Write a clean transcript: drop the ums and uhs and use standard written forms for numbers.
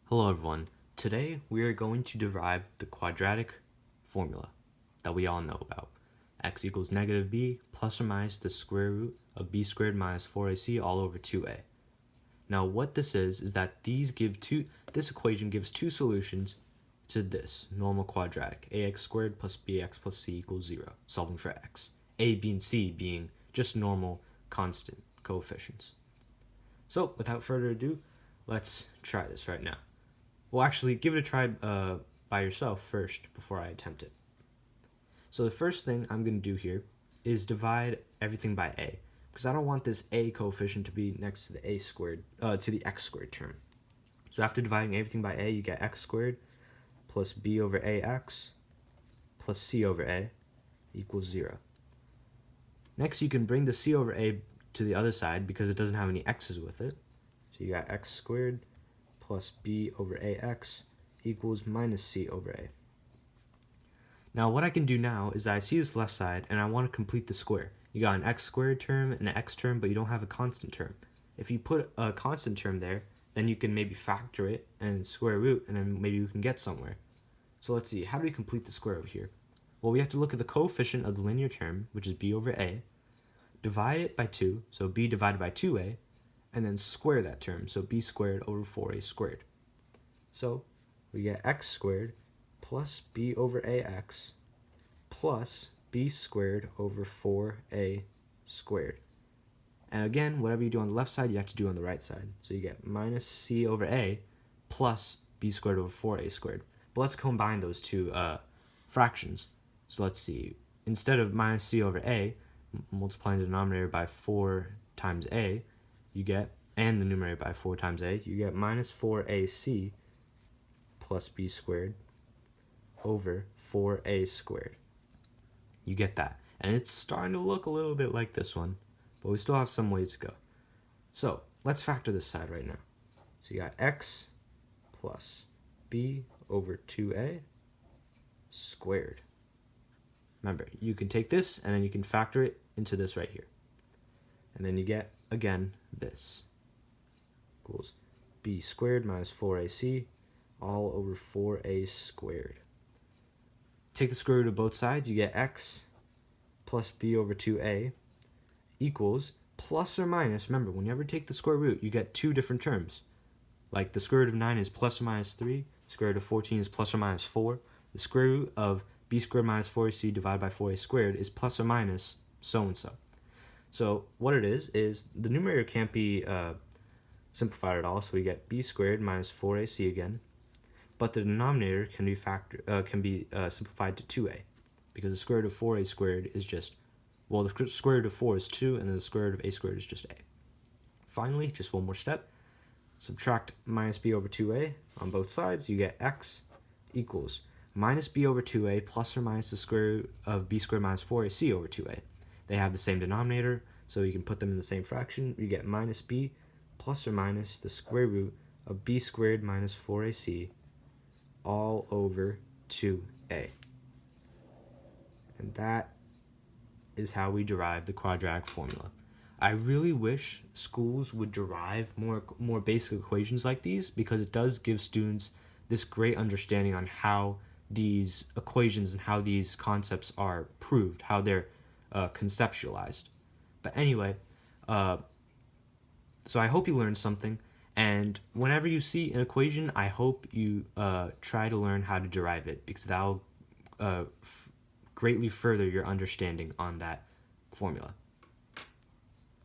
Hello everyone. Today we are going to derive the quadratic formula that we all know about. X equals negative b plus or minus the square root of b squared minus 4ac all over 2a. Now what this is that this equation gives two solutions to this normal quadratic, ax squared plus bx plus c equals 0, solving for x. A, b, and c being just normal constant coefficients. So without further ado, let's try this right now. Well, actually, give it a try by yourself first before I attempt it. So the first thing I'm going to do here is divide everything by a, because I don't want this a coefficient to be next to the x squared term. So after dividing everything by a, you get x squared plus b over ax plus c over a equals 0. Next, you can bring the c over a to the other side because it doesn't have any x's with it. So you got x squared plus b over ax equals minus c over a. Now what I can do now is I see this left side and I want to complete the square. You got an x squared term and an x term, but you don't have a constant term. If you put a constant term there, then you can maybe factor it and square root, and then maybe you can get somewhere. So let's see, how do we complete the square over here? Well, we have to look at the coefficient of the linear term, which is b over a, divide it by 2, so b divided by 2a, and then square that term, so b squared over 4a squared. So we get x squared plus b over ax plus b squared over 4a squared. And again, whatever you do on the left side, you have to do on the right side. So you get minus c over a plus b squared over 4a squared. But let's combine those two fractions. So let's see. Instead of minus c over a, multiplying the denominator by 4 times a, you get, and the numerator by 4 times a, you get minus 4ac plus b squared over 4a squared. You get that. And it's starting to look a little bit like this one, but we still have some way to go. So let's factor this side right now. So you got x plus b over 2a squared. Remember, you can take this and then you can factor it into this right here. And then you get, again, this equals b squared minus 4ac all over 4a squared. Take the square root of both sides, you get x plus b over 2a equals plus or minus. Remember, whenever you take the square root, you get two different terms. Like the square root of 9 is plus or minus 3, the square root of 14 is plus or minus 4, the square root of b squared minus 4ac divided by 4a squared is plus or minus so-and-so. So what it is the numerator can't be simplified at all, so we get b squared minus 4ac again, but the denominator can be simplified to 2a, because the square root of 4a squared is just, well, the square root of 4 is 2, and then the square root of a squared is just a. Finally, just one more step, subtract minus b over 2a on both sides, you get x equals minus b over 2a plus or minus the square root of b squared minus 4ac over 2a. They have the same denominator, so you can put them in the same fraction. You get minus b plus or minus the square root of b squared minus 4ac all over 2a. And that is how we derive the quadratic formula. I really wish schools would derive more basic equations like these, because it does give students this great understanding on how these equations and how these concepts are proved, how they're conceptualized. But anyway, so I hope you learned something, and whenever you see an equation, I hope you try to learn how to derive it, because that'll greatly further your understanding on that formula.